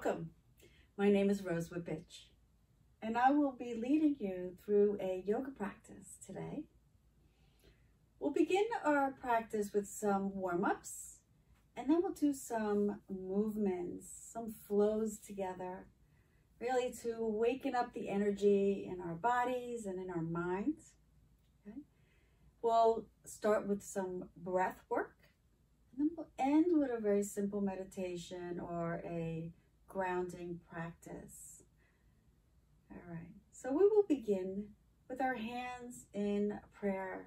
Welcome. My name is Rev Ups, and I will be leading you through a yoga practice today. We'll begin our practice with some warm-ups, and then we'll do some movements, some flows together, really to waken up the energy in our bodies and in our minds. Okay? We'll start with some breath work, and then we'll end with a very simple meditation or a grounding practice. All right, so we will begin with our hands in prayer,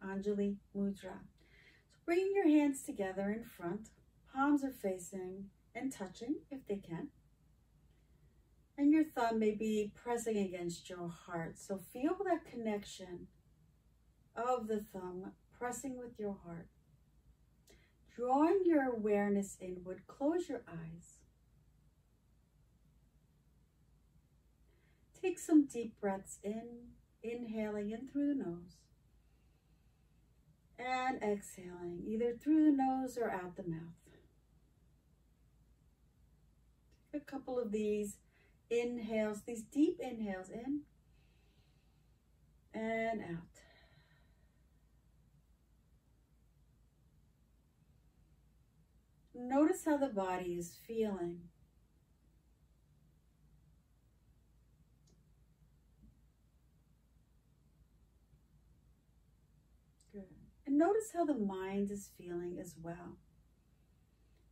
Anjali Mudra. So bring your hands together in front, palms are facing and touching if they can. And your thumb may be pressing against your heart. So feel that connection of the thumb pressing with your heart. Drawing your awareness inward, close your eyes. Take some deep breaths in, inhaling in through the nose. And exhaling, either through the nose or out the mouth. Take a couple of these inhales, these deep inhales in and out. Notice how the body is feeling. Good. And notice how the mind is feeling as well.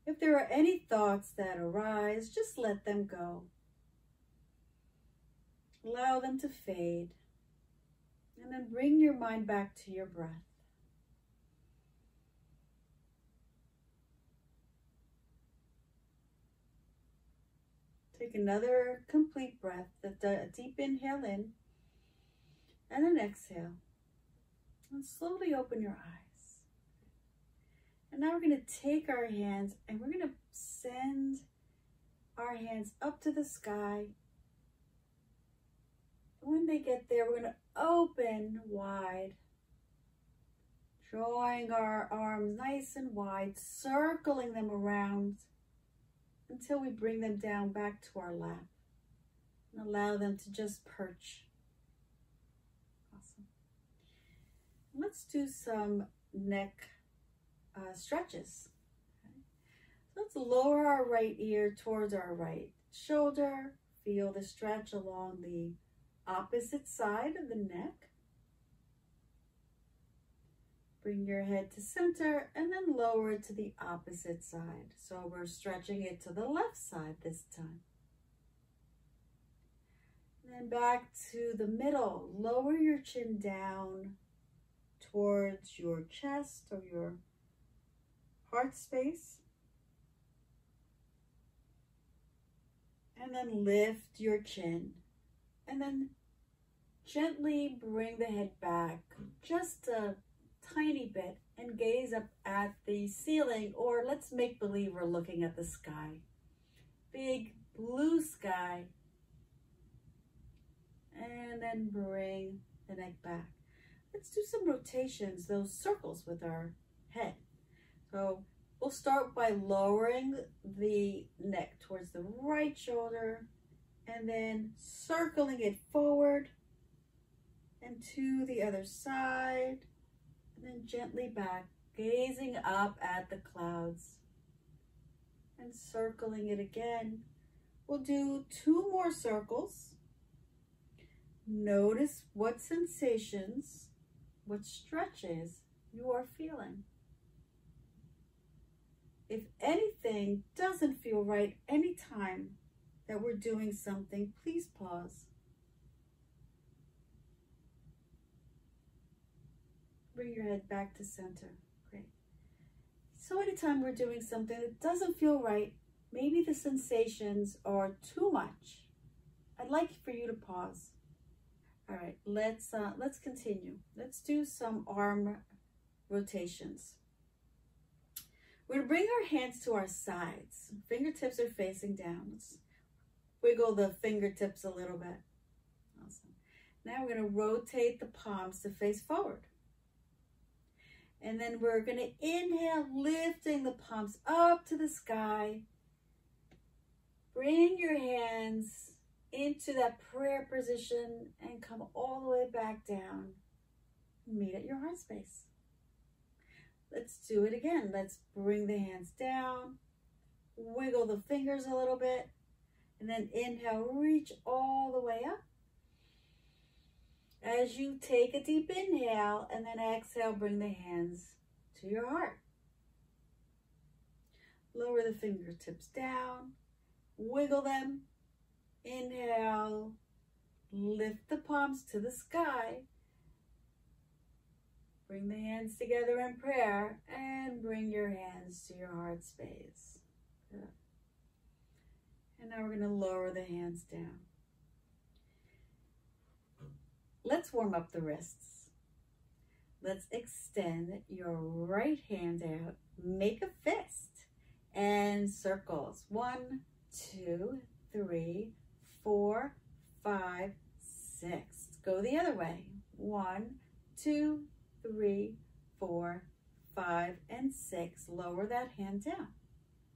If there are any thoughts that arise, just let them go. Allow them to fade. And then bring your mind back to your breath. Take another complete breath, a deep inhale in, and an exhale. And slowly open your eyes. And now we're going to take our hands and we're going to send our hands up to the sky. When they get there, we're going to open wide, drawing our arms nice and wide, circling them around until we bring them down back to our lap and allow them to just perch. Awesome. Let's do some neck stretches. Okay. So let's lower our right ear towards our right shoulder. Feel the stretch along the opposite side of the neck. Bring your head to center and then lower it to the opposite side. So we're stretching it to the left side this time. And then back to the middle. Lower your chin down towards your chest or your heart space. And then lift your chin. And then gently bring the head back just a tiny bit and gaze up at the ceiling, or let's make believe we're looking at the sky. Big blue sky. And then bring the neck back. Let's do some rotations, those circles with our head. So we'll start by lowering the neck towards the right shoulder and then circling it forward and to the other side. And then gently back, gazing up at the clouds and circling it again. We'll do 2 more circles. Notice what sensations, what stretches you are feeling. If anything doesn't feel right anytime that we're doing something, please pause. Bring your head back to center. Great. So anytime we're doing something that doesn't feel right, maybe the sensations are too much, I'd like for you to pause. All right, let's continue. Let's do some arm rotations. We're gonna bring our hands to our sides. Fingertips are facing down. Let's wiggle the fingertips a little bit. Awesome. Now we're gonna rotate the palms to face forward. And then we're going to inhale, lifting the palms up to the sky. Bring your hands into that prayer position and come all the way back down. Meet at your heart space. Let's do it again. Let's bring the hands down, wiggle the fingers a little bit, and then inhale, reach all the way up. As you take a deep inhale and then exhale, bring the hands to your heart. Lower the fingertips down, wiggle them. Inhale, lift the palms to the sky. Bring the hands together in prayer and bring your hands to your heart space. Good. And now we're going to lower the hands down. Let's warm up the wrists. Let's extend your right hand out. Make a fist and circles. 1, 2, 3, 4, 5, 6. Go the other way. 1, 2, 3, 4, 5, and 6. Lower that hand down.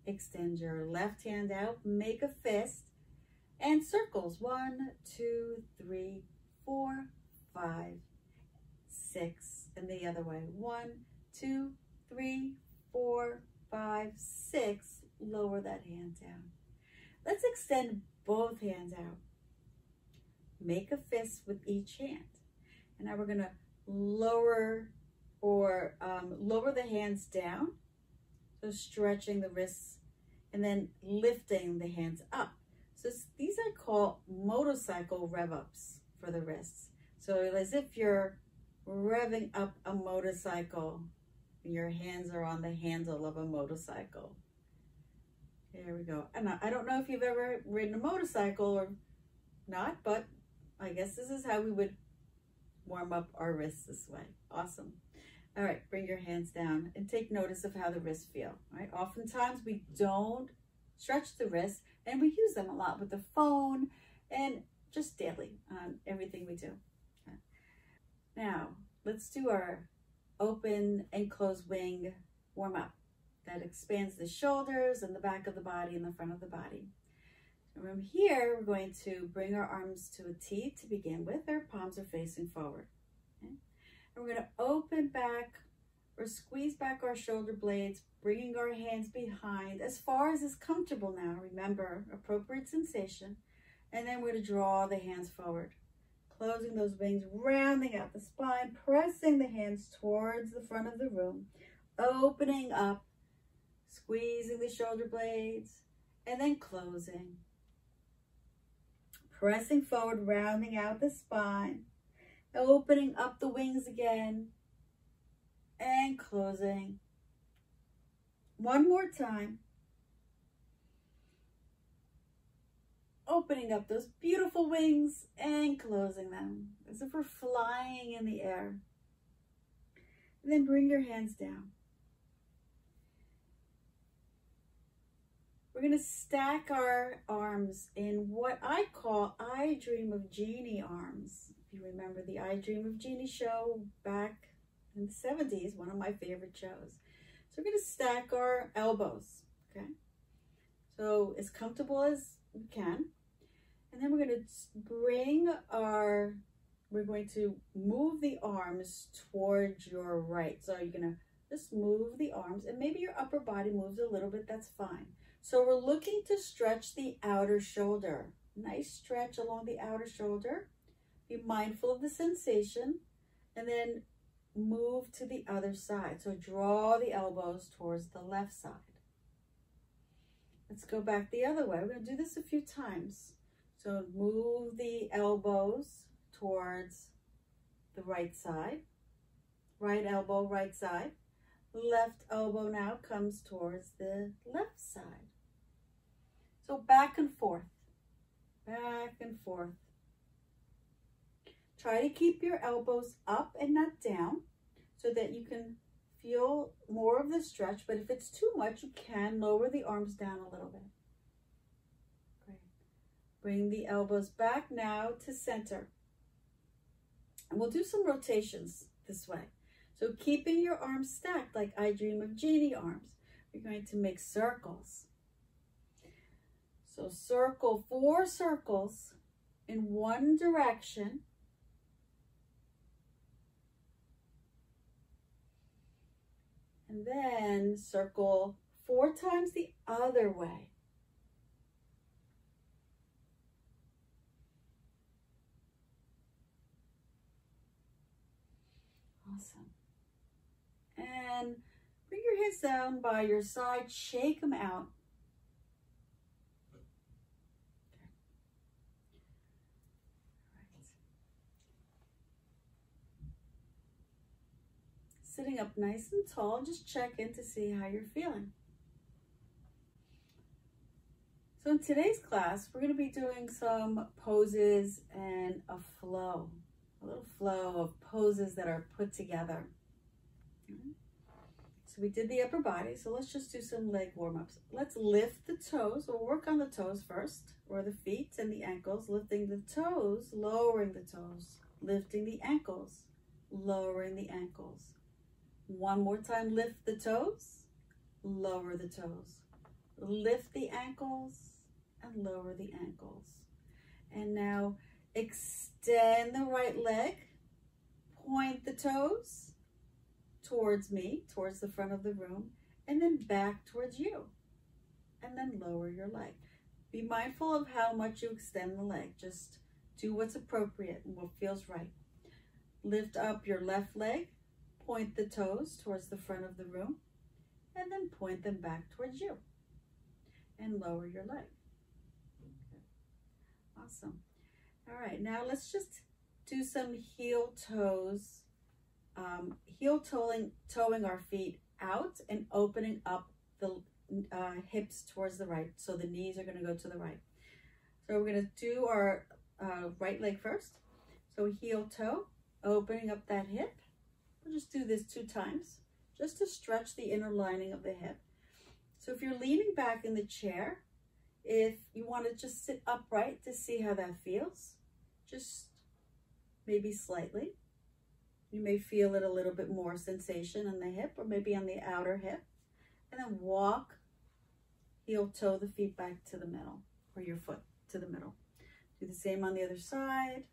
Extend your left hand out. Make a fist and circles. 1, 2, 3, 4, 5, 6. And the other way. 1, 2, 3, 4, 5, 6. Lower that hand down. Let's extend both hands out. Make a fist with each hand. And now we're going to lower the hands down. So stretching the wrists and then lifting the hands up. So these are called motorcycle rev ups for the wrists. So as if you're revving up a motorcycle and your hands are on the handle of a motorcycle. There we go. And I don't know if you've ever ridden a motorcycle or not, but I guess this is how we would warm up our wrists this way. Awesome. All right, bring your hands down and take notice of how the wrists feel. All right, oftentimes we don't stretch the wrists and we use them a lot with the phone and just daily on everything we do. Okay. Now, let's do our open and closed wing warm up. That expands the shoulders and the back of the body and the front of the body. And from here, we're going to bring our arms to a T to begin with. Our palms are facing forward. Okay? And we're going to open back or squeeze back our shoulder blades, bringing our hands behind as far as is comfortable now. Remember, appropriate sensation. And then we're going to draw the hands forward, closing those wings, rounding out the spine, pressing the hands towards the front of the room, opening up, squeezing the shoulder blades, and then closing. Pressing forward, rounding out the spine, opening up the wings again, and closing. One more time. Opening up those beautiful wings and closing them as if we're flying in the air. And then bring your hands down. We're going to stack our arms in what I call I Dream of Genie Arms. If you remember the I Dream of Genie show back in the 70s, one of my favorite shows. So we're going to stack our elbows, okay? So as comfortable as we can. And then we're going to move the arms towards your right. So you're going to just move the arms and maybe your upper body moves a little bit, that's fine. So we're looking to stretch the outer shoulder. Nice stretch along the outer shoulder. Be mindful of the sensation and then move to the other side. So draw the elbows towards the left side. Let's go back the other way. We're going to do this a few times. So move the elbows towards the right side. Right elbow, right side. Left elbow now comes towards the left side. So back and forth, back and forth. Try to keep your elbows up and not down so that you can feel more of the stretch, but if it's too much, you can lower the arms down a little bit. Great. Bring the elbows back now to center. And we'll do some rotations this way. So keeping your arms stacked like I Dream of Genie Arms, we're going to make circles. So circle 4 circles in one direction. And then circle 4 times the other way. Awesome. And bring your hands down by your side, shake them out. Sitting up nice and tall, just check in to see how you're feeling. So in today's class, we're going to be doing some poses and a little flow of poses that are put together. So we did the upper body, so let's just do some leg warm-ups. Let's lift the toes. We'll work on the toes first, or the feet and the ankles, lifting the toes, lowering the toes, lifting the ankles, lowering the ankles. One more time, lift the toes, lower the toes, lift the ankles, and lower the ankles. And now extend the right leg, point the toes towards me, towards the front of the room, and then back towards you. And then lower your leg. Be mindful of how much you extend the leg. Just do what's appropriate and what feels right. Lift up your left leg, point the toes towards the front of the room, and then point them back towards you. And lower your leg. Okay. Awesome. All right, now let's just do some heel toes. Toeing our feet out and opening up the hips towards the right. So the knees are going to go to the right. So we're going to do our right leg first. So heel toe, opening up that hip. We'll just do this 2 times just to stretch the inner lining of the hip. So if you're leaning back in the chair, if you want to just sit upright to see how that feels, just maybe slightly. You may feel it a little bit more sensation in the hip or maybe on the outer hip. And then walk, heel toe the feet back to the middle, or your foot to the middle. Do the same on the other side.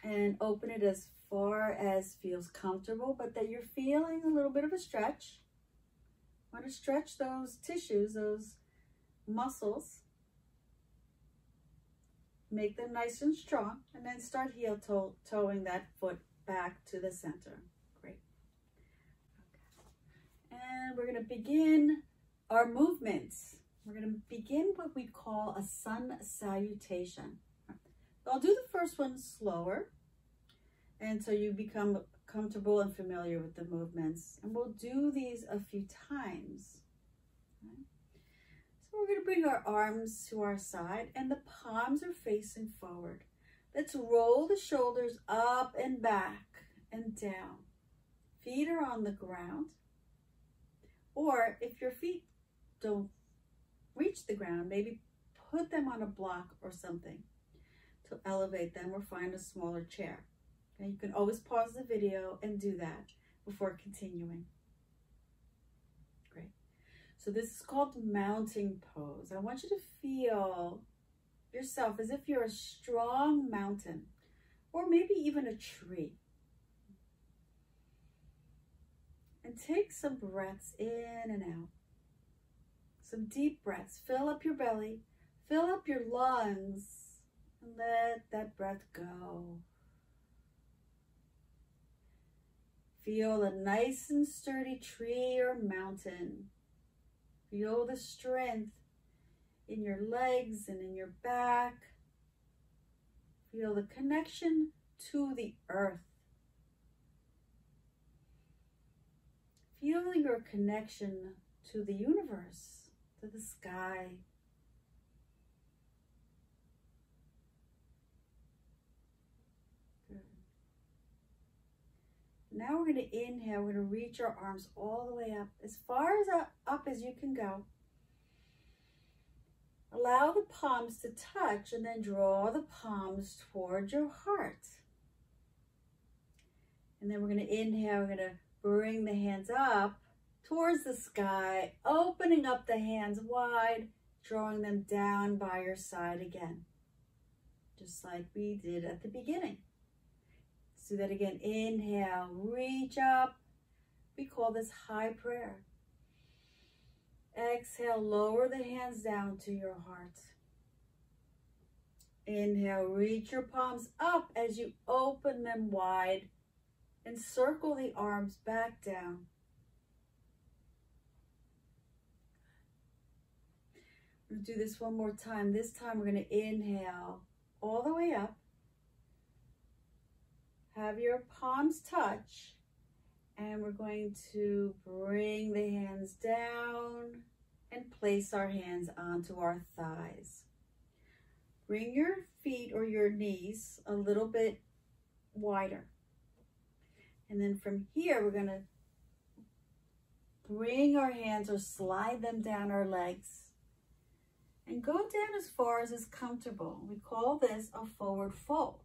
And open it as far as feels comfortable, but that you're feeling a little bit of a stretch. Want to stretch those tissues, those muscles. Make them nice and strong, and then start heel toeing that foot back to the center. Great. Okay. And we're going to begin our movements. We're going to begin what we call a sun salutation. So I'll do the first one slower, and so you become comfortable and familiar with the movements. And we'll do these a few times. Okay. So we're going to bring our arms to our side, and the palms are facing forward. Let's roll the shoulders up and back and down. Feet are on the ground. Or if your feet don't reach the ground, maybe put them on a block or something to elevate them, or find a smaller chair. And you can always pause the video and do that before continuing. Great. So this is called mounting pose. I want you to feel yourself as if you're a strong mountain, or maybe even a tree. And take some breaths in and out. Some deep breaths. Fill up your belly, fill up your lungs, and let that breath go. Feel a nice and sturdy tree or mountain. Feel the strength in your legs and in your back. Feel the connection to the earth. Feel your connection to the universe, to the sky. Good. Now we're going to inhale. We're going to reach our arms all the way up, as far as up as you can go. Allow the palms to touch, and then draw the palms toward your heart. And then we're going to inhale. We're going to bring the hands up towards the sky, opening up the hands wide, drawing them down by your side again, just like we did at the beginning. Let's do that again. Inhale, reach up. We call this high prayer. Exhale, lower the hands down to your heart. Inhale, reach your palms up as you open them wide and circle the arms back down. We're going to do this one more time. This time we're going to inhale all the way up. Have your palms touch. And we're going to bring the hands down and place our hands onto our thighs. Bring your feet or your knees a little bit wider. And then from here, we're going to bring our hands or slide them down our legs and go down as far as is comfortable. We call this a forward fold.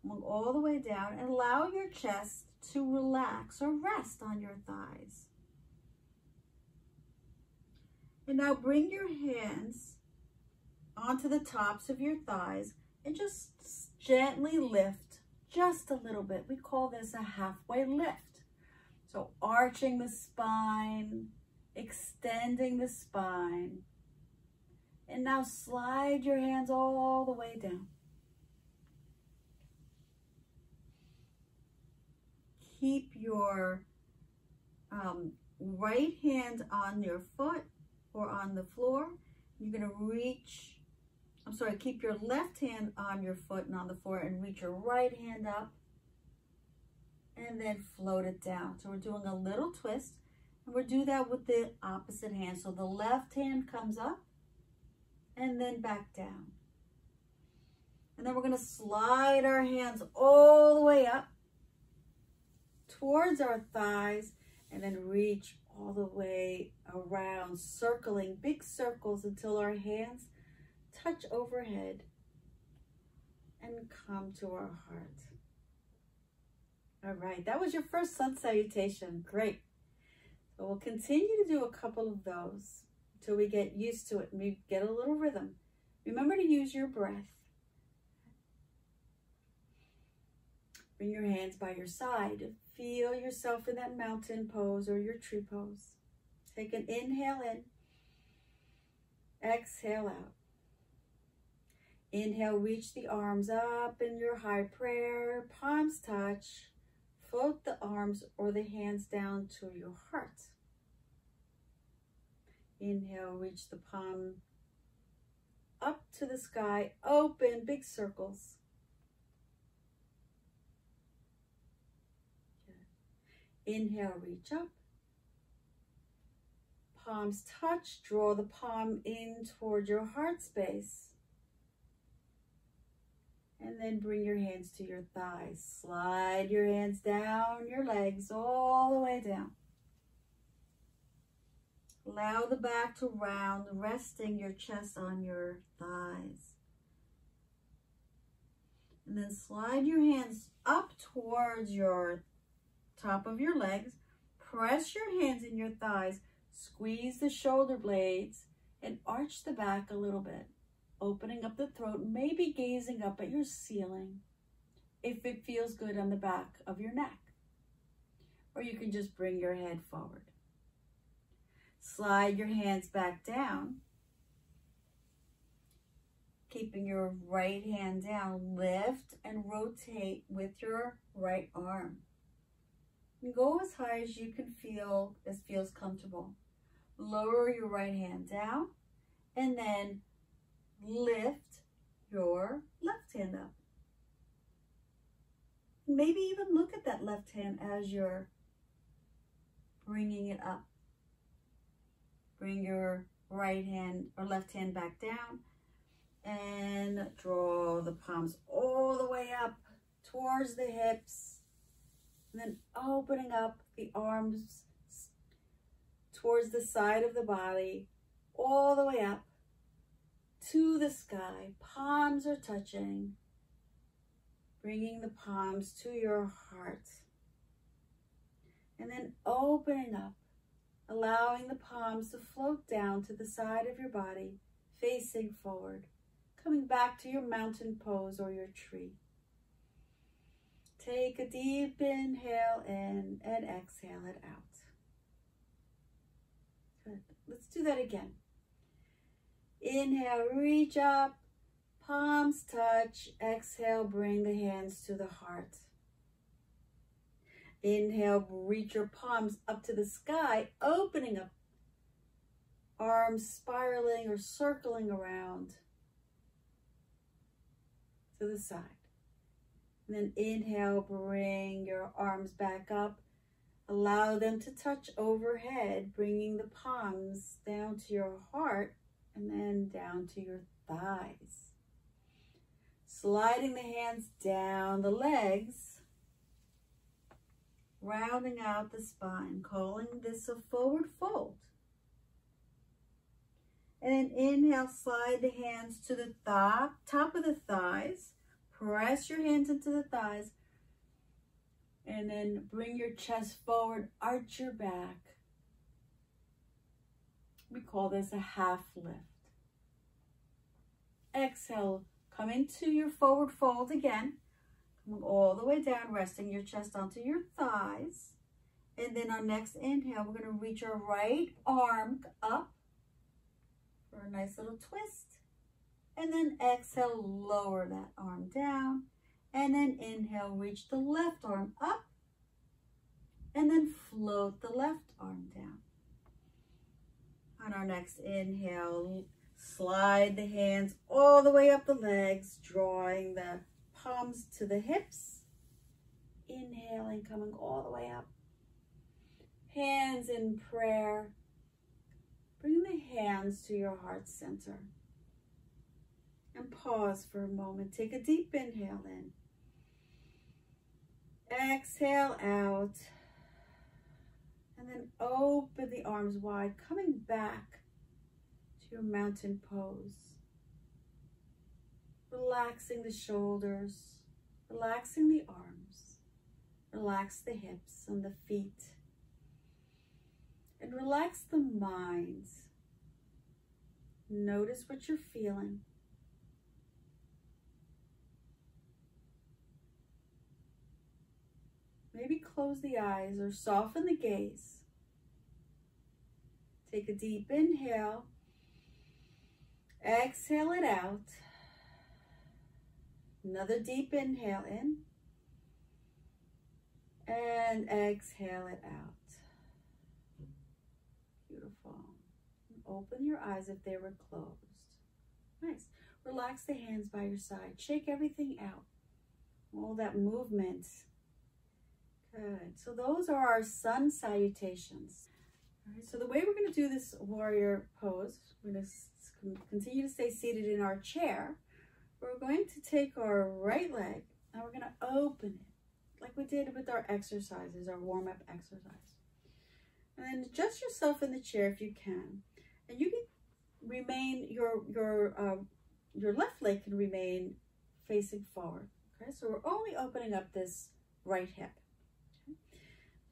Come all the way down and allow your chest to relax or rest on your thighs. And now bring your hands onto the tops of your thighs and just gently lift just a little bit. We call this a halfway lift. So arching the spine, extending the spine. And now slide your hands all the way down. Keep your right hand on your foot or on the floor. You're going to keep your left hand on your foot and on the floor and reach your right hand up and then float it down. So we're doing a little twist and we'll do that with the opposite hand. So the left hand comes up and then back down. And then we're going to slide our hands all the way up towards our thighs and then reach all the way around, circling big circles until our hands touch overhead and come to our heart. All right, that was your first sun salutation. Great. So we'll continue to do a couple of those until we get used to it and we get a little rhythm. Remember to use your breath. Bring your hands by your side. Feel yourself in that mountain pose or your tree pose. Take an inhale in. Exhale out. Inhale, reach the arms up in your high prayer. Palms touch. Float the arms or the hands down to your heart. Inhale, reach the palm up to the sky. Open big circles. Inhale, reach up. Palms touch. Draw the palm in toward your heart space. And then bring your hands to your thighs. Slide your hands down your legs all the way down. Allow the back to round, resting your chest on your thighs. And then slide your hands up towards your top of your legs. Press your hands in your thighs. Squeeze the shoulder blades and arch the back a little bit. Opening up the throat, maybe gazing up at your ceiling if it feels good on the back of your neck. Or you can just bring your head forward. Slide your hands back down. Keeping your right hand down, lift and rotate with your right arm. And go as high as you can feel, as feels comfortable. Lower your right hand down and then lift your left hand up. Maybe even look at that left hand as you're bringing it up. Bring your right hand or left hand back down and draw the palms all the way up towards the hips. And then opening up the arms towards the side of the body, all the way up to the sky. Palms are touching. Bringing the palms to your heart. And then opening up, allowing the palms to float down to the side of your body facing forward, coming back to your mountain pose or your tree. Take a deep inhale in and exhale it out. Good. Let's do that again. Inhale, reach up, palms touch. Exhale, bring the hands to the heart. Inhale, reach your palms up to the sky, opening up. Arms spiraling or circling around to the side. And then inhale, bring your arms back up. Allow them to touch overhead, bringing the palms down to your heart and then down to your thighs. Sliding the hands down the legs, rounding out the spine, calling this a forward fold. And then inhale, slide the hands to the top of the thighs. Press your hands into the thighs. And then bring your chest forward, arch your back. We call this a half lift. Exhale, come into your forward fold again. Coming all the way down, resting your chest onto your thighs. And then our next inhale, we're going to reach our right arm up for a nice little twist. And then exhale, lower that arm down. And then inhale, reach the left arm up. And then float the left arm down. On our next inhale, slide the hands all the way up the legs, drawing the palms to the hips. Inhaling, coming all the way up. Hands in prayer. Bring the hands to your heart center. And pause for a moment. Take a deep inhale in. Exhale out. And then open the arms wide, coming back to your mountain pose. Relaxing the shoulders, relaxing the arms, relax the hips and the feet. And relax the mind. Notice what you're feeling. Maybe close the eyes or soften the gaze. Take a deep inhale. Exhale it out. Another deep inhale in. And exhale it out. Beautiful. Open your eyes if they were closed. Nice. Relax the hands by your side. Shake everything out. All that movement. Good. So those are our sun salutations. All right, so the way we're going to do this warrior pose, we're going to continue to stay seated in our chair. We're going to take our right leg and we're going to open it like we did with our exercises, our warm-up exercise. And then adjust yourself in the chair if you can. And you can remain, your left leg can remain facing forward. Okay, so we're only opening up this right hip.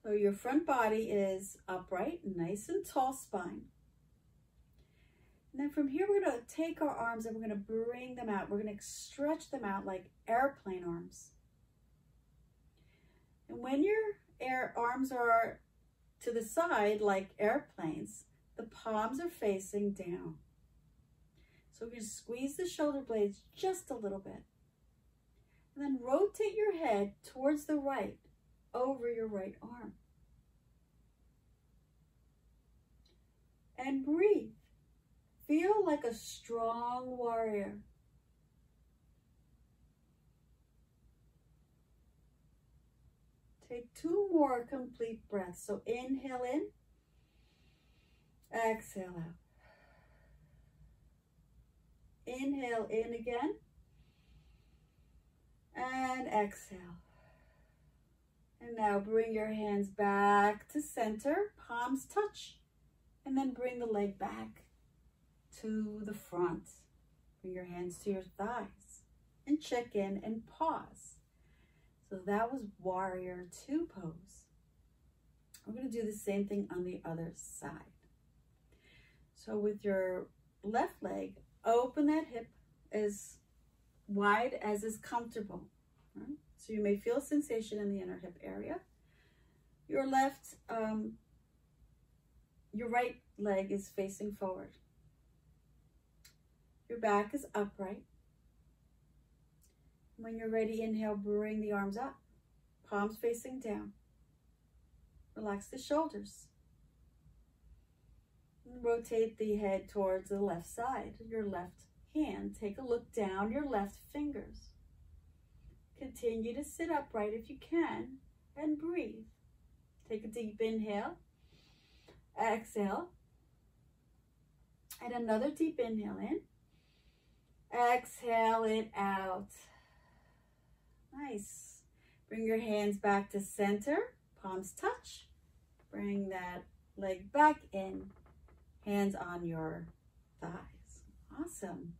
So your front body is upright, nice and tall spine. And then from here, we're going to take our arms and we're going to bring them out. We're going to stretch them out like airplane arms. And when your arms are to the side like airplanes, the palms are facing down. So we're going to squeeze the shoulder blades just a little bit. And then rotate your head towards the right, over your right arm. And breathe. Feel like a strong warrior. Take 2 more complete breaths. So inhale in, exhale out. Inhale in again, and exhale. And now bring your hands back to center, palms touch, and then bring the leg back to the front. Bring your hands to your thighs and check in and pause. So that was Warrior 2 pose. We're going to do the same thing on the other side. So with your left leg open that hip as wide as is comfortable. Right? So you may feel sensation in the inner hip area. Your right leg is facing forward. Your back is upright. When you're ready, inhale, bring the arms up, palms facing down. Relax the shoulders. And rotate the head towards the left side, your left hand. Take a look down your left fingers. Continue to sit upright if you can and breathe. Take a deep inhale, exhale, and another deep inhale in. Exhale it out. Nice. Bring your hands back to center, palms touch. Bring that leg back in, hands on your thighs. Awesome.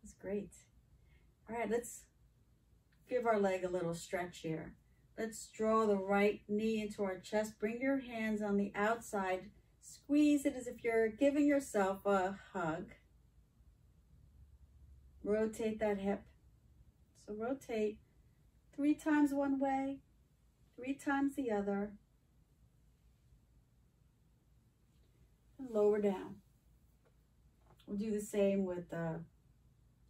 That's great. All right, let's give our leg a little stretch here. Let's draw the right knee into our chest. Bring your hands on the outside. Squeeze it as if you're giving yourself a hug. Rotate that hip. So rotate 3 times one way, 3 times the other. And lower down. We'll do the same with the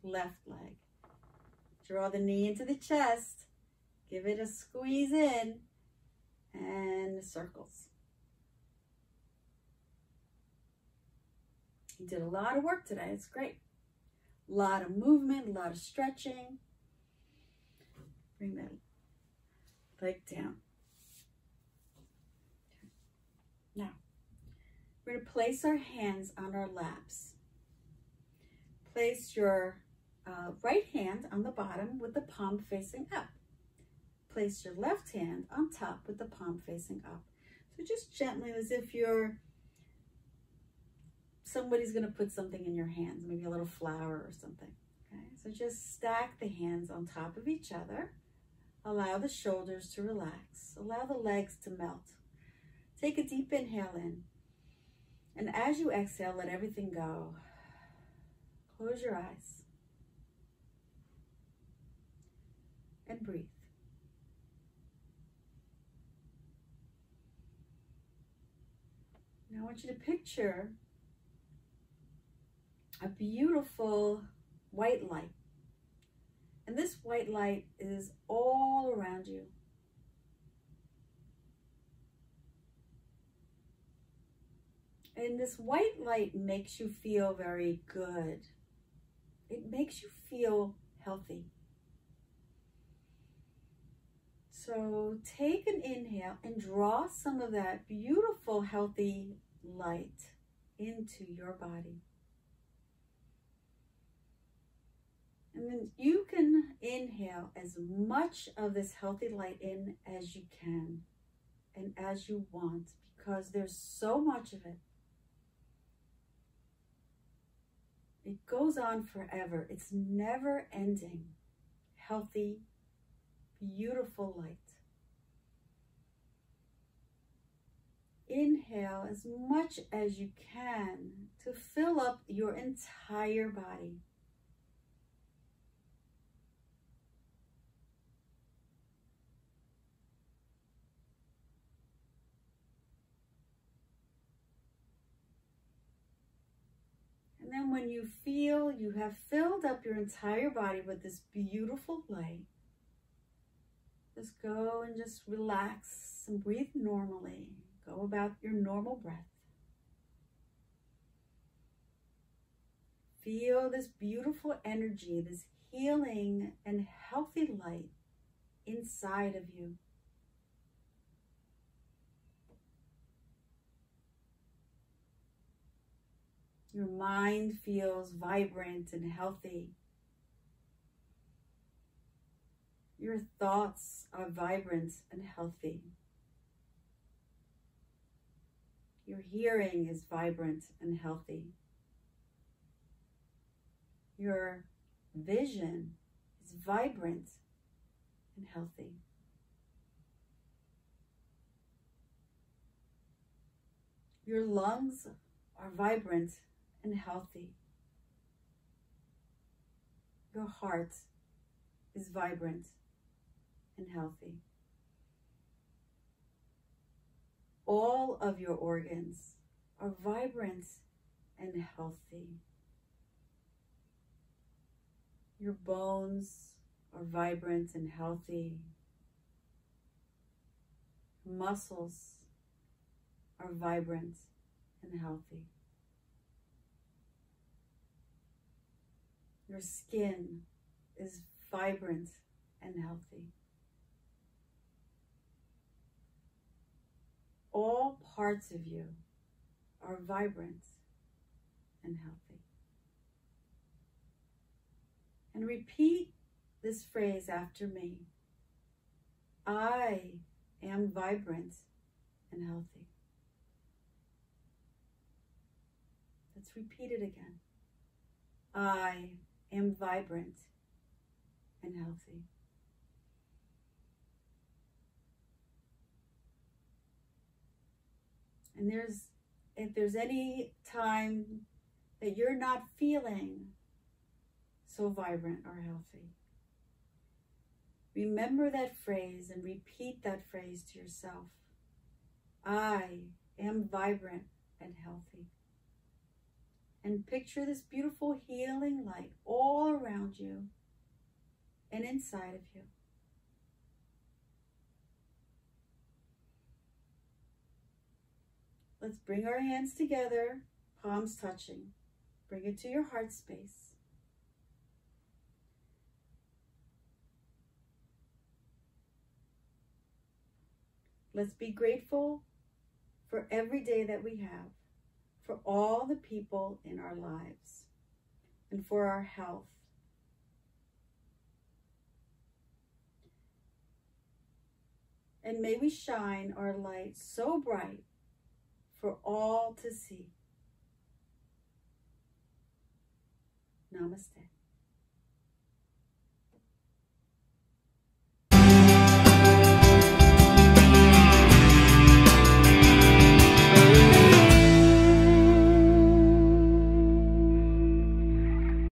left leg. Draw the knee into the chest. Give it a squeeze in and circles. You did a lot of work today. It's great. A lot of movement, a lot of stretching. Bring that leg down. Now, we're going to place our hands on our laps. Place your right hand on the bottom with the palm facing up. Place your left hand on top with the palm facing up. So just gently, as if somebody's going to put something in your hands, maybe a little flower or something. Okay, so just stack the hands on top of each other. Allow the shoulders to relax. Allow the legs to melt. Take a deep inhale in. And as you exhale, let everything go. Close your eyes. And breathe. Now I want you to picture a beautiful white light. And this white light is all around you. And this white light makes you feel very good. It makes you feel healthy. So take an inhale and draw some of that beautiful, healthy light into your body. And then you can inhale as much of this healthy light in as you can and as you want, because there's so much of it. It goes on forever. It's never ending. Healthy, beautiful light. Inhale as much as you can to fill up your entire body. And then when you feel you have filled up your entire body with this beautiful light, just go and just relax and breathe normally. Go about your normal breath. Feel this beautiful energy, this healing and healthy light inside of you. Your mind feels vibrant and healthy. Your thoughts are vibrant and healthy. Your hearing is vibrant and healthy. Your vision is vibrant and healthy. Your lungs are vibrant and healthy. your heart is vibrant and healthy. All of your organs are vibrant and healthy. Your bones are vibrant and healthy. Muscles are vibrant and healthy. Your skin is vibrant and healthy. All parts of you are vibrant and healthy. And repeat this phrase after me. I am vibrant and healthy. Let's repeat it again. I am vibrant and healthy. And if there's any time that you're not feeling so vibrant or healthy, remember that phrase and repeat that phrase to yourself. I am vibrant and healthy. And picture this beautiful healing light all around you and inside of you. Let's bring our hands together, palms touching. Bring it to your heart space. Let's be grateful for every day that we have, for all the people in our lives, and for our health. And may we shine our light so bright for all to see. Namaste.